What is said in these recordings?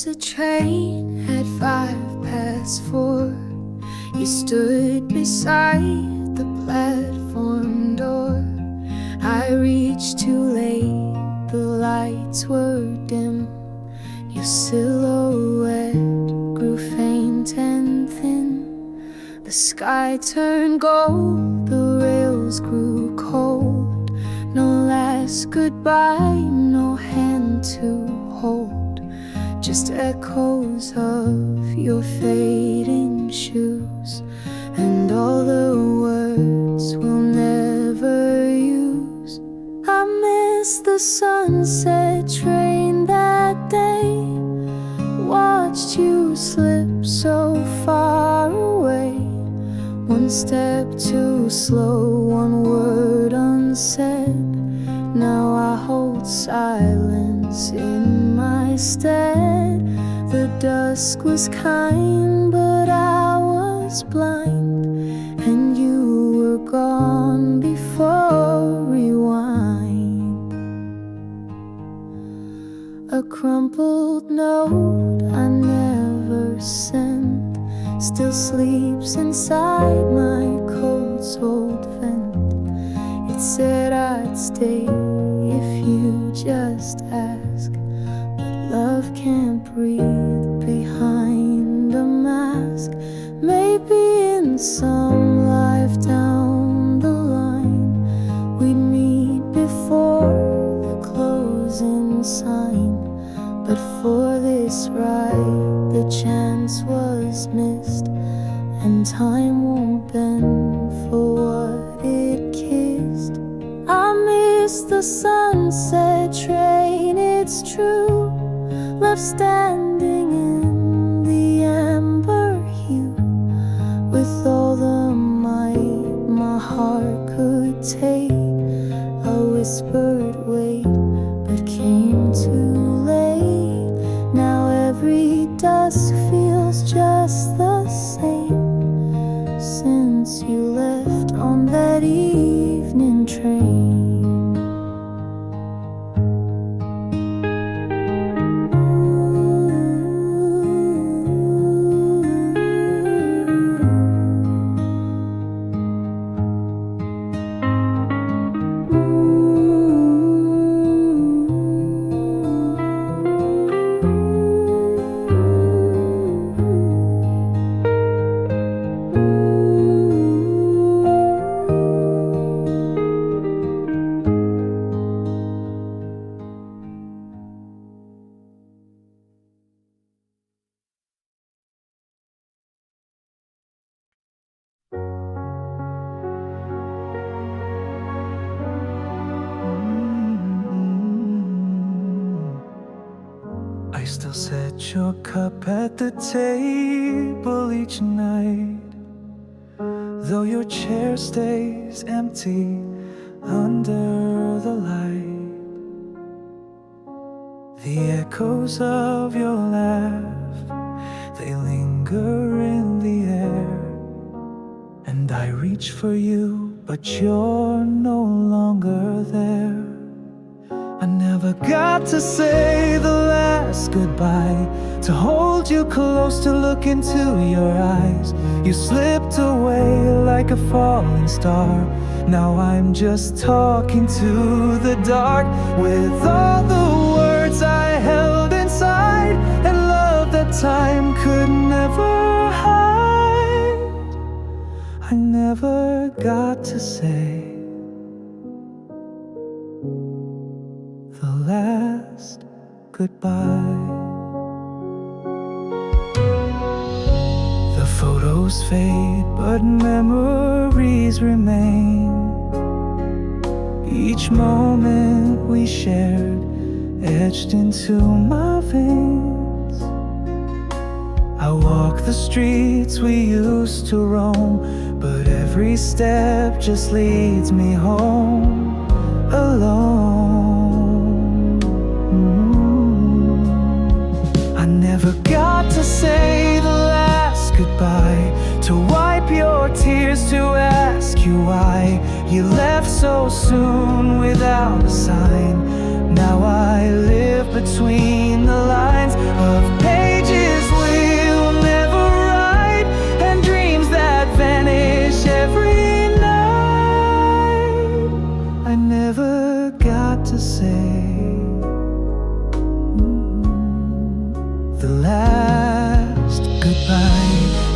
was a train at 4:05. You stood beside the platform door. I reached too late, the lights were dim. Your silhouette grew faint and thin. The sky turned gold, the rails grew cold. No last goodbye, no hand to hold, just echoes of your fading shoes, and all the words we'll never use. I miss the sunset train that day, watched you slip so far away. One step too slow, one word unsaid. Now I hold silence in my stead. The dusk was kind, but I was blind, and you were gone before rewind. A crumpled note I never sent still sleeps inside my cold souled vent. It said I'd stay if you just ask, but love can't breathe behind a mask. Maybe in some life down the line we'd meet before the closing sign, but for this ride the chance was missed, and time won't bend for what it kissed. I miss the sunset train, it's true, left standing in the amber hue, with all the might my heart could take. I whispered wait, but came too late. Now every dusk feels just the same since you left on that evening train. I still set your cup at the table each night, though your chair stays empty under the light. The echoes of your laugh, they linger in the air, and I reach for you, but you're no longer there. I never got to say the last goodbye, to hold you close, to look into your eyes. You slipped away like a falling star. Now I'm just talking to the dark, with all the words I held inside, and love that time could never hide. I never got to say the last goodbye. The photos fade, but memories remain. Each moment we shared, etched into my veins. I walk the streets we used to roam, but every step just leads me home alone. I never got to say the last goodbye, to wipe your tears, to ask you why you left so soon without a sign. Now I live between the lines of pain never got to say the last goodbye.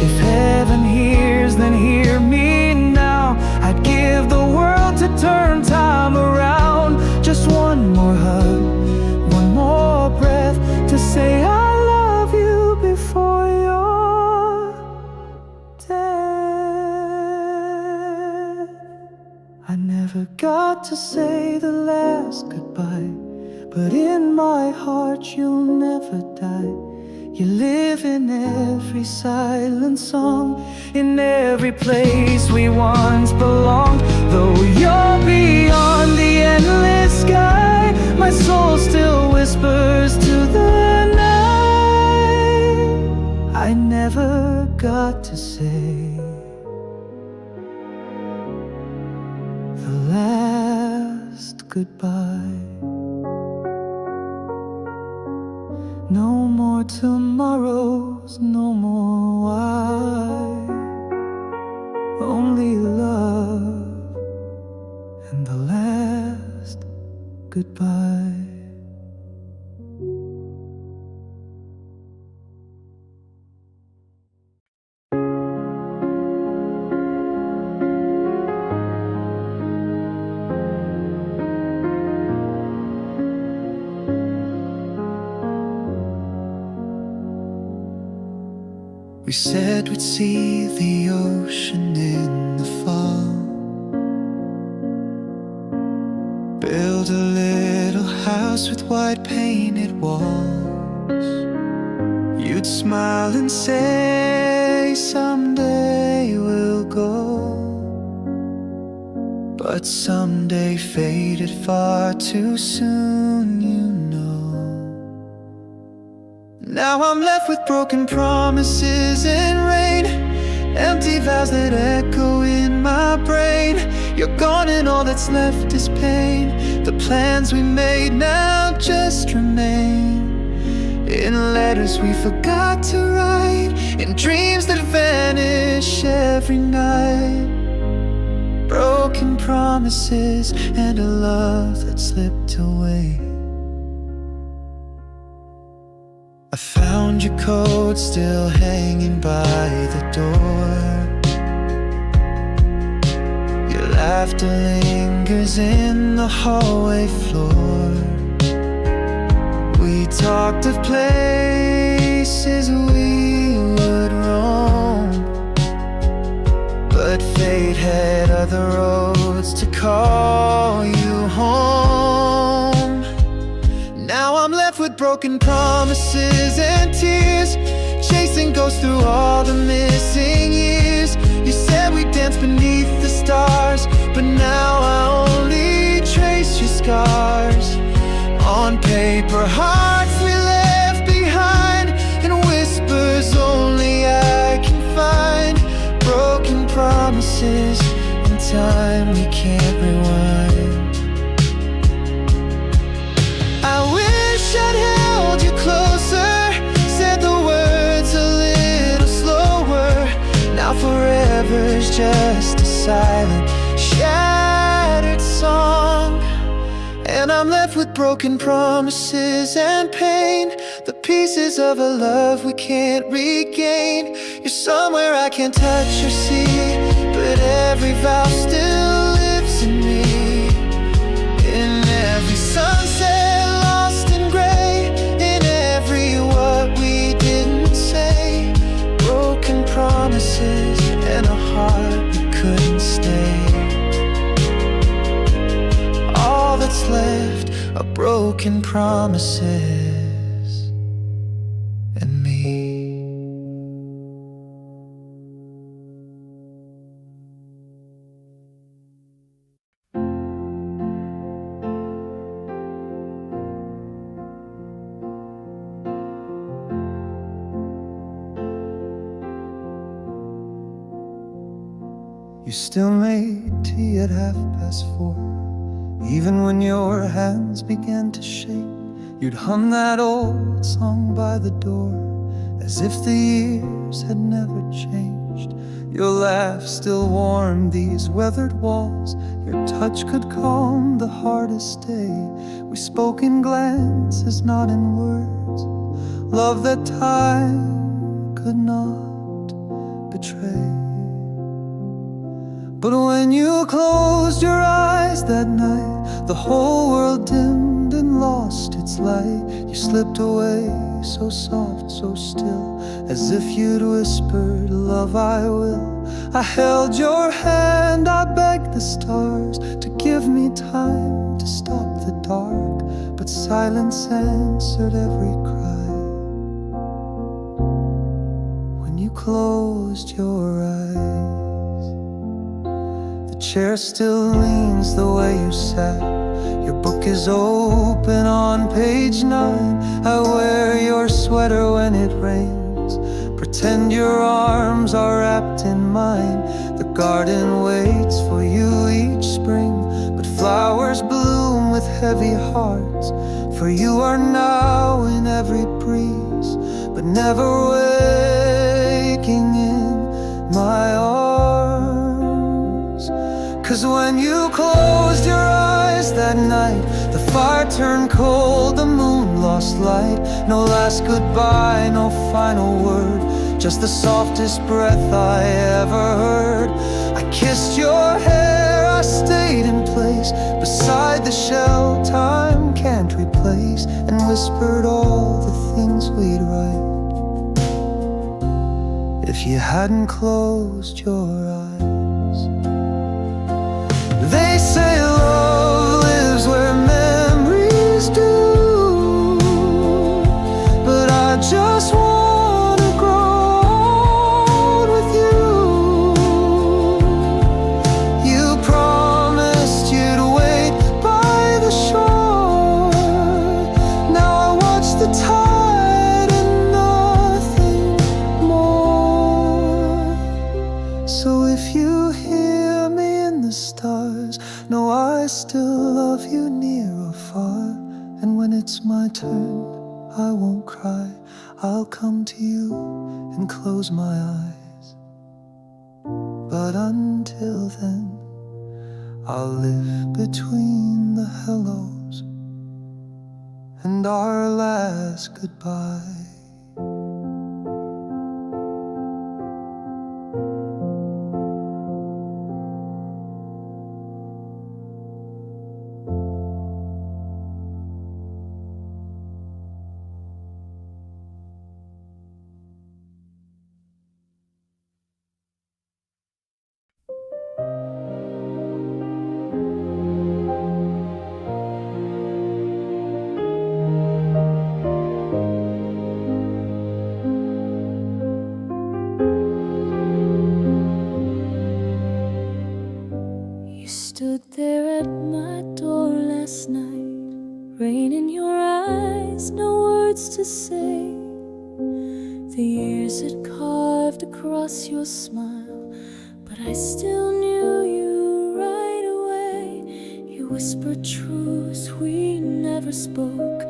If heaven hears, then hear me now. I'd give the world to turn time around. Just one more hug, one more breath, to say I love you before you're dead. I never got to say the last goodbye, but in my heart you'll never die. You live in every silent song, in every place we once belonged. Though you're beyond the endless sky, my soul still whispers to the night. I never got to say the last goodbye. No more tomorrows, no more why. Only love and the last goodbye. We said we'd see the ocean in the fall, build a little house with white painted walls. You'd smile and say, someday we'll go. But someday faded far too soon, you know. Now I'm left with broken promises and rain, empty vows that echo in my brain. You're gone and all that's left is pain. The plans we made now just remain in letters we forgot to write, in dreams that vanish every night. Broken promises and a love that slipped away. I found your coat still hanging by the door. Your laughter lingers in the hallway floor. We talked of places we would roam, but fate had other roads to call you home. Now I'm left with broken promises and tears, chasing ghosts through all the missing years. You said we'd dance beneath the stars, but now I only trace your scars on paper, hearts we left behind, and whispers only I can find. Broken promises in time we can't rewind. I wish I'd held you closer, said the words a little slower. Now forever's just a silent, shattered song, and I'm left with broken promises and pain, the pieces of a love we can't regain. You're somewhere I can't touch or see, but every vow still lives in me. In every sunset lost in gray, in every what we didn't say. Broken promises and a heart that couldn't stay. All that's left are broken promises and me. You still made tea at 4:30, even when your hands began to shake. You'd hum that old song by the door, as if the years had never changed. Your laugh still warmed these weathered walls. Your touch could calm the hardest day. We spoke in glances, not in words. Love that time could not betray. But when you closed your eyes that night, the whole world dimmed and lost its light. You slipped away, so soft, so still, as if you'd whispered, "Love, I will." I held your hand, I begged the stars to give me time to stop the dark, but silence answered every cry when you closed your eyes. The chair still leans the way you sat. Your book is open on page 9. I wear your sweater when it rains. Pretend your arms are wrapped in mine. The garden waits for you each spring, but flowers bloom with heavy hearts. For you are now in every breeze, but never waking in my arms. 'Cause when you closed your eyes that night, the fire turned cold, the moon lost light. No last goodbye, no final word, just the softest breath I ever heard. I kissed your hair, I stayed in place beside the shell time can't replace, and whispered all the things we'd write if you hadn't closed your eyes. They say love lives where memories do, but I just wanna grow old with you. You promised you'd wait by the shore. Now I watch the tide and nothing more. So if you hear me in the stars, know I still love you near or far. And when it's my turn, I won't cry. I'll come to you and close my eyes. But until then, I'll live between the hellos and our last goodbye. You stood there at my door last night, rain in your eyes, no words to say. The years had carved across your smile, but I still knew you right away. You whispered truths we never spoke,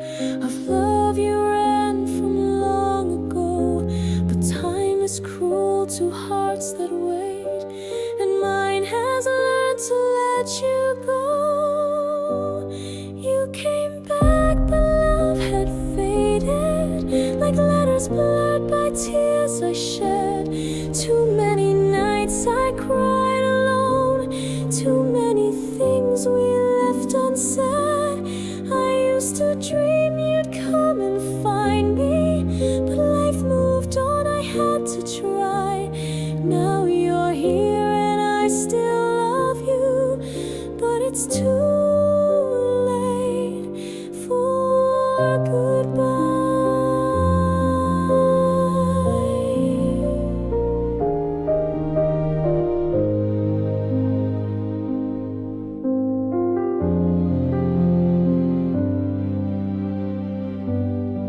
of love you ran from long ago. But time is cruel to hearts that wait, and mine has learned to let you go. You came back, but love had faded, like letters blurred by tears I shed. Too many nights I cried alone, too many things we left unsaid. I used to dream you'd come and find me, but life moved on, I had to try. Now you're here and I still love you, but it's too late for goodbye.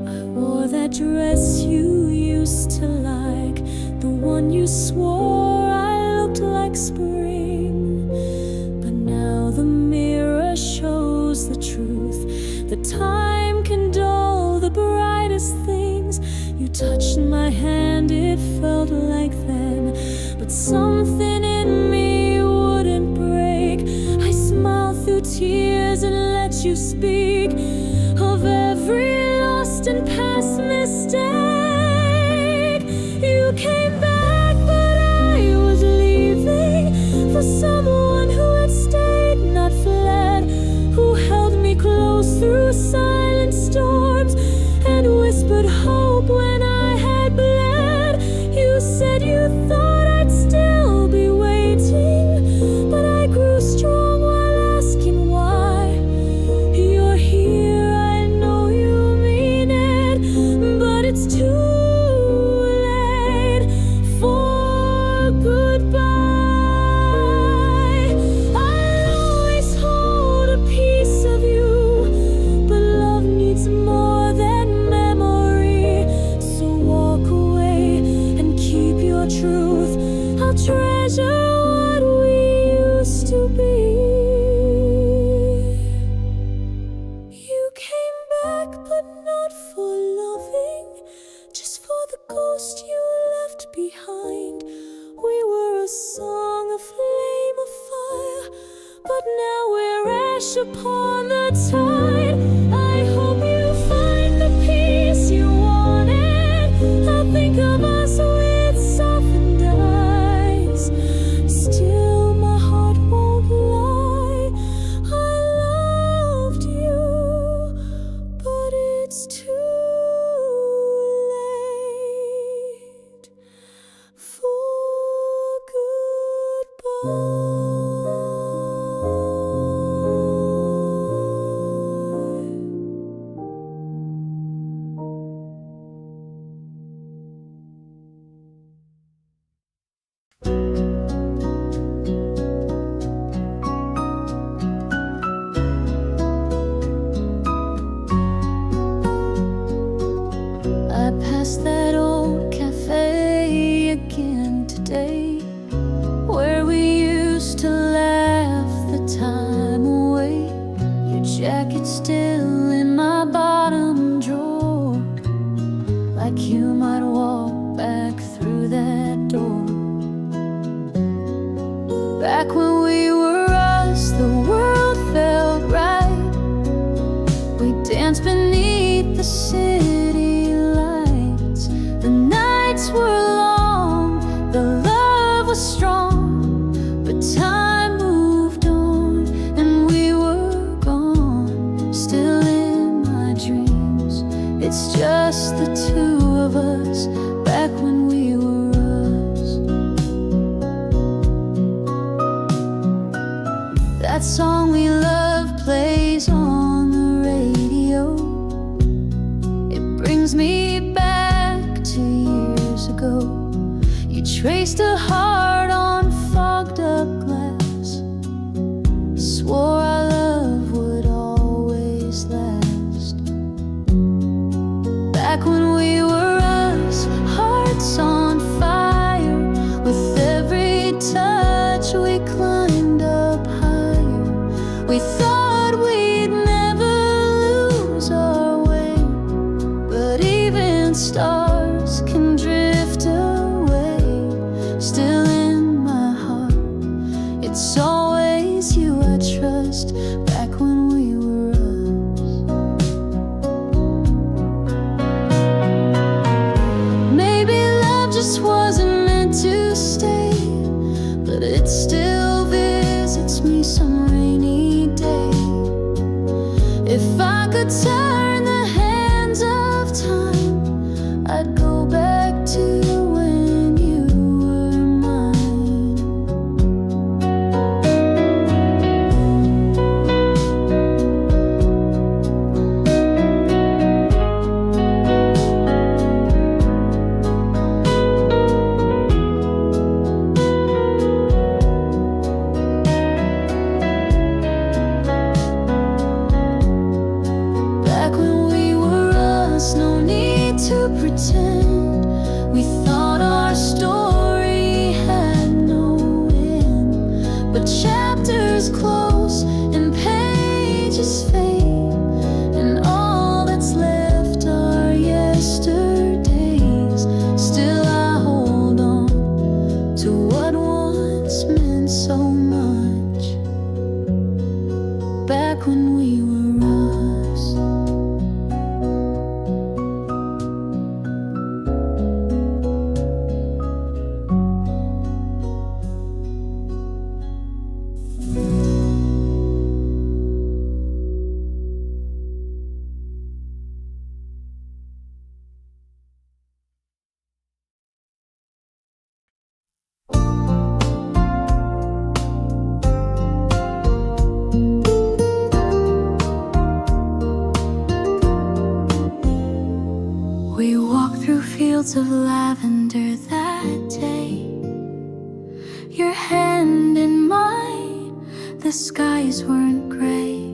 I wore that dress you used to like, the one you swore I looked like spring. But now the mirror shows the truth, that time can dull the brightest things. You touched my hand, it felt like then, but but something in me wouldn't break. I smiled through tears and let you speak of every lost and past mistake. You came back, but I was leaving for someone who had stayed, not fled, who held me close through silent storms and whispered hope when I had bled. You said you thought I'd still be waiting, but I grew strong while asking why. You're here, I know you mean it, but it's too late for goodbye. I'll always hold a piece of you, but love needs more than memory. So walk away and keep your truth. I'll treasure what we used to be. You came back, but not for loving, just for the ghost you left behind. We were a song, a flame, a fire, but now we're ash upon the tide. I hope you find the peace you wanted. I'll think of us with softened eyes. Still, my heart won't lie. I loved you, but it's too late for goodbye. I passed that old cafe again today, where we used to laugh the time away. Your jacket still in my bottom drawer, like you might walk back through that door. Back when we were us, the world felt right. We danced beneath the city lights. The nights were long, the love was strong, but time moved on and we were gone. Still in my dreams, it's just the two of us, back when we were us. That song we love plays on the radio. It brings me back to years ago. You traced a heart on fogged up glass, swore our love would always last. Back when we were us, hearts on fire. With every touch we climbed up higher. We thought we'd never lose our way, but even stars can drift away. Still in my heart, it's always you I trust, back when we were us. Maybe love just wasn't meant to stay, but it still visits me some rainy day. If I could turn the hands of time, I'd go back to when you were mine. Back when we were us, no need to pretend. We thought our story had no end, but chapters close and pages fade, and all that's left are yesterdays. Still I hold on to what fields of lavender that day. Your hand in mine, the skies weren't gray.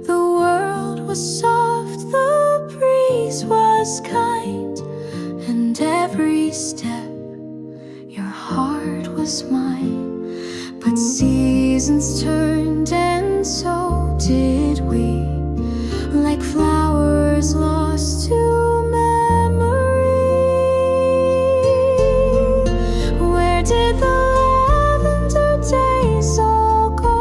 The world was soft, the breeze was kind, and every step, your heart was mine. But seasons turned and so did we, like flowers lost to memory. Where did the lavender days all go?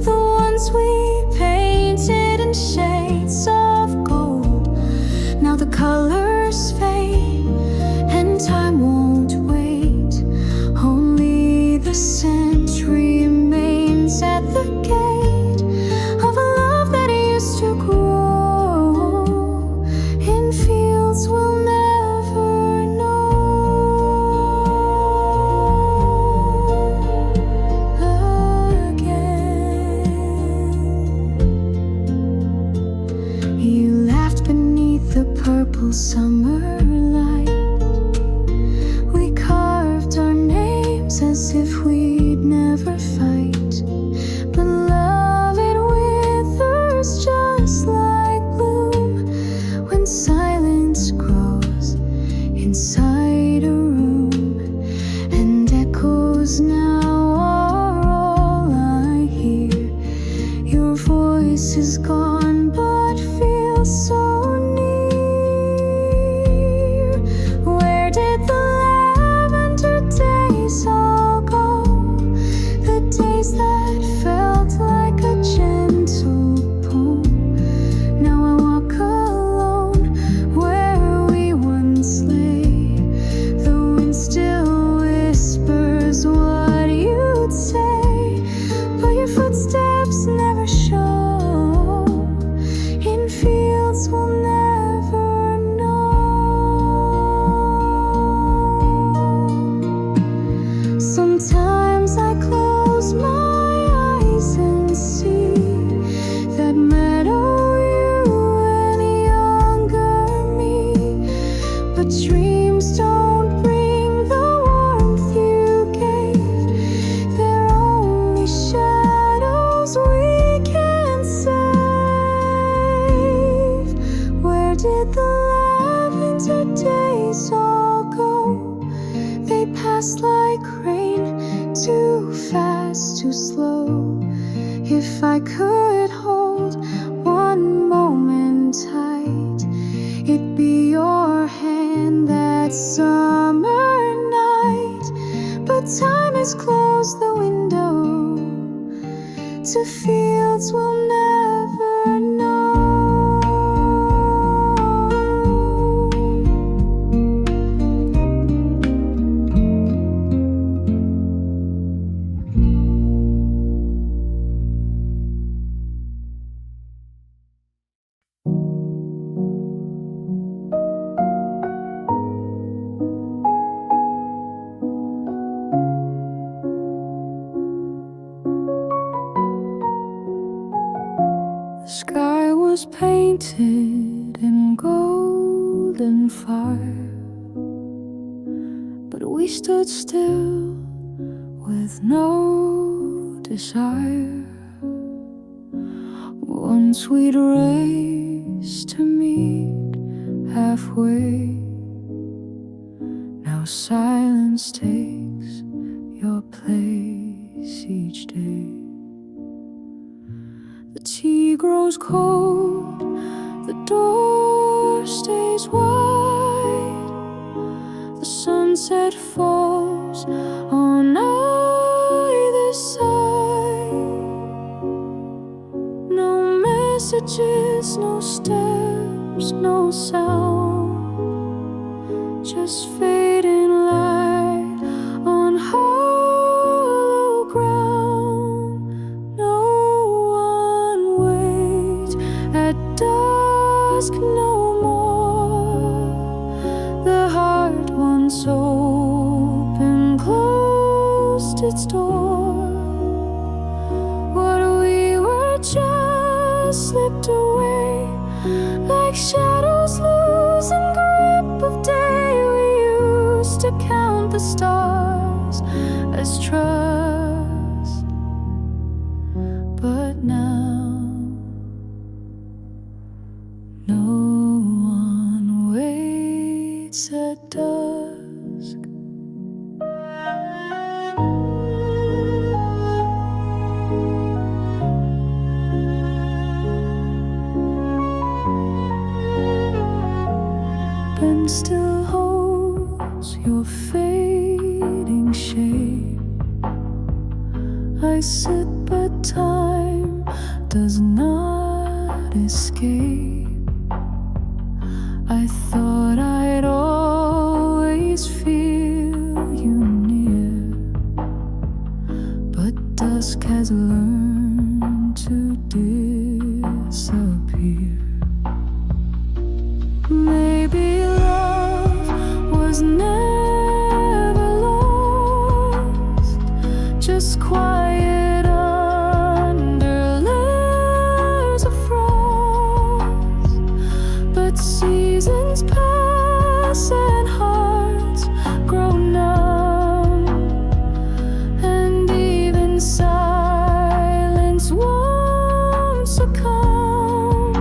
The ones we painted in shades of gold. Now the colors fade and time won't wait. Only the scent remains at the gate of a love that used to grow in fields we'll never know again. You laughed beneath the purple summer light. We carved our names as if we'd never fight. But love, it withers just like bloom when silence grows inside a room. And echoes now are all I hear. Your voice is gone but feels so near. Where did the lavender days all go? The days that felt like a gentle poem. Now I walk alone where we once lay. The wind still whispers what you'd say, but your footsteps never show in fields we'll never know. Sometimes I close my eyes and see that meadow you and younger me. But dreams don't bring the warmth you gave. They're only shadows we can't save. Where did the lavender days all go? They passed like rain, too fast, too slow. If I could hold one moment tight, it'd be your hand that summer night. But time has closed the window to fields we'll never know. The sky was painted in golden fire, but we stood still with no desire. Once we'd race to meet halfway. Now silence takes your place each day. The tea grows cold, the door stays wide. The sunset falls on either side. No messages, no steps, no sound. Just fading light on hollow ground. No one waits at dusk no more. The heart once open closed its door. What we were just slipped away, like shadows losing grip of day. stars as trust. But now no one waits at dusk. And still holds your fading shape. I sit, but time does not escape. I thought I'd always feel you near, but dusk has learned to disappear. Maybe love was never lost, just quiet under layers of frost. But seasons pass and hearts grow numb, and even silence won't succumb.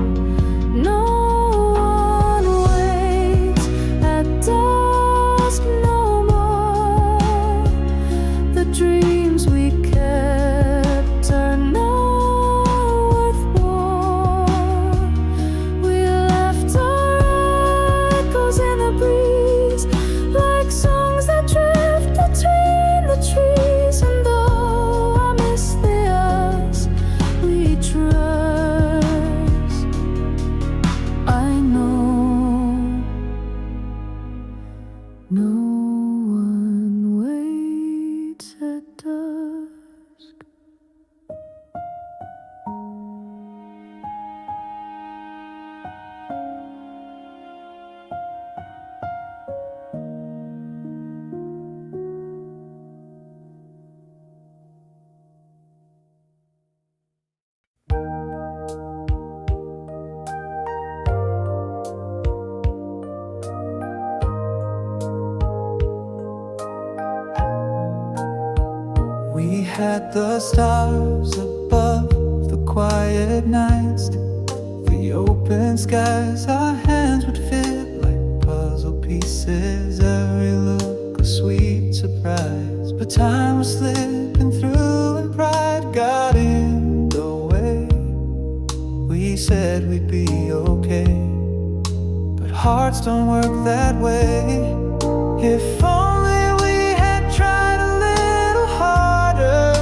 No one waits at dusk no more. The dreams we kept are not worth more. We left our echoes in the breeze, like songs that drift between the trees. And though I miss the us we trust, I know no one waits at dusk. We had the stars above the quiet nights, the open skies. Our hands would fit like puzzle pieces, every look a sweet surprise. But time was slipping through and pride got in the way. We said we'd be okay, but hearts don't work that way. If only we had tried a little harder,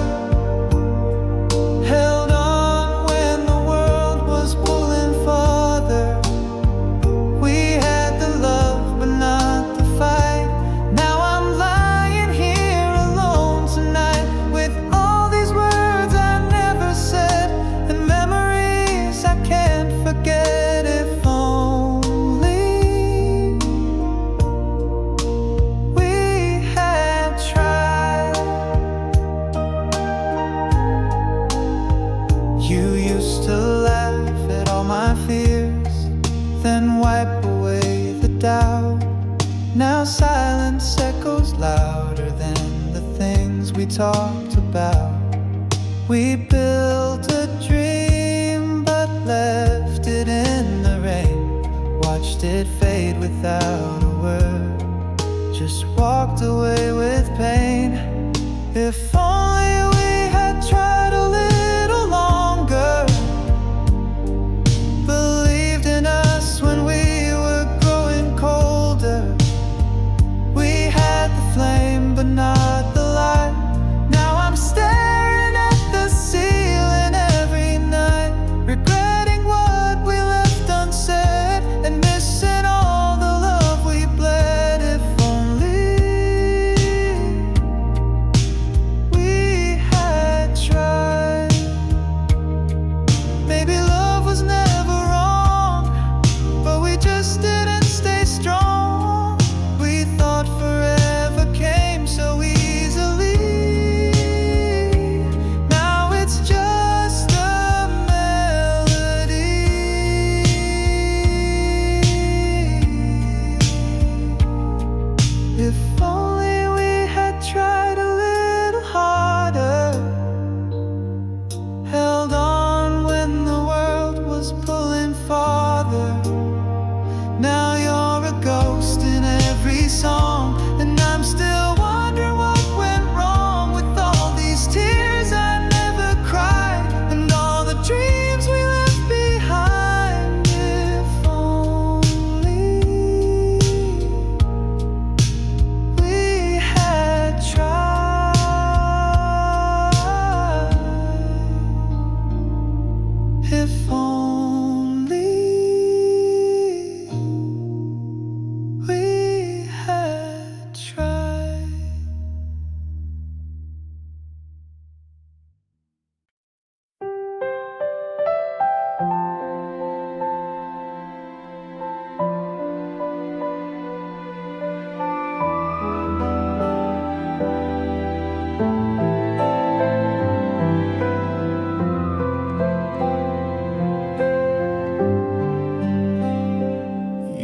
held on when the world was pulling farther. We had the love but not the fight. Now I'm lying here alone tonight, with all these words I never said and memories I can't forget. If only we had tried. You used to laugh at all my fears, then wipe away the doubt. Now silence echoes louder than the things we talked about. We built a dream but left it in the rain, watched it fade without a word, just walked away with pain. If only we had tried a little longer, believed in us when we were growing colder. We had the flame but not the light. Now I'm staring at the ceiling every night, regretting what we left unsaid and missing all the love we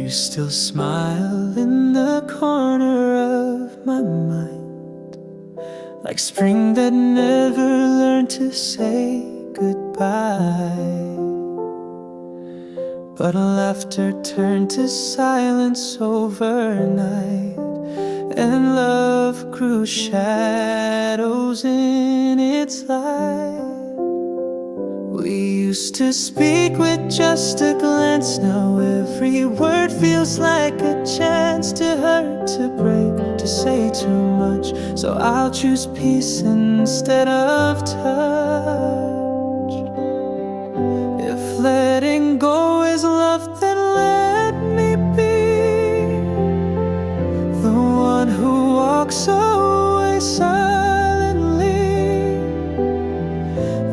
you still smile in the corner of my mind, like spring that never learned to say goodbye. But laughter turned to silence overnight, and love grew shadows in its light. We used to speak with just a glance. Now every word feels like a chance to hurt, to break, to say too much. So I'll choose peace instead of touch. If letting go is love, then let me be the one who walks away silently.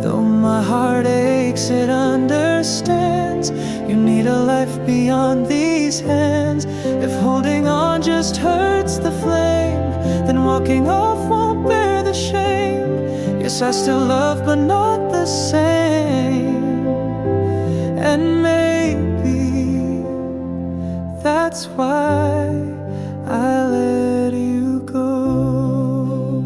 Though my heart aches, it understands. You need a life beyond these hands. If holding on just hurts the flame, then walking off won't bear the shame. Yes, I still love, but not the same. And maybe that's why I let you go.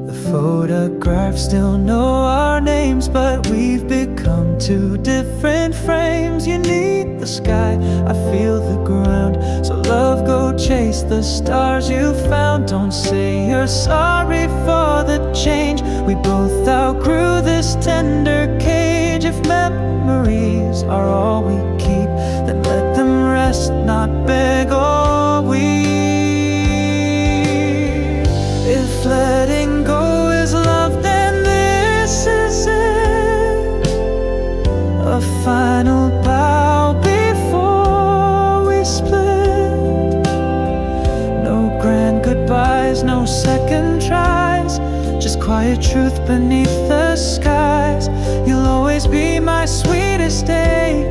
The photographs still know our names, but we've become two different frames. You need the sky, I feel the ground. So love, go chase the stars you found. Don't say you're sorry for the change. We both outgrew this tender cage. If memories are all we keep, then let them rest, not beg or weep. If letting go is love, then this is it, a final bow before we split. No grand goodbyes, no second tries, just quiet truth beneath the skies. You'll always be my sweetest ache,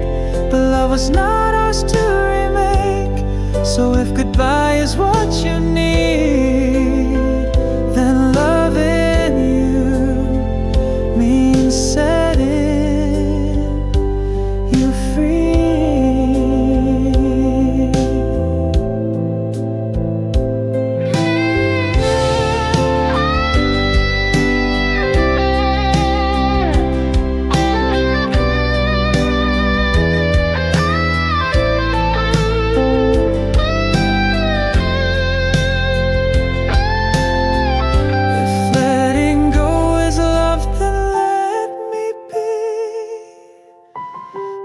but love was not ours to remake. So if goodbye is what you need, then loving you means setting you free.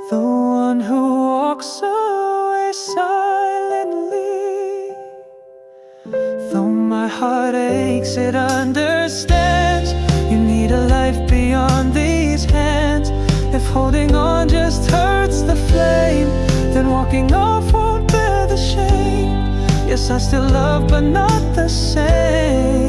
The one who walks away silently. Though my heart aches, it understands. You need a life beyond these hands. If holding on just hurts the flame, then walking off won't bear the shame. Yes, I still love, but not the same.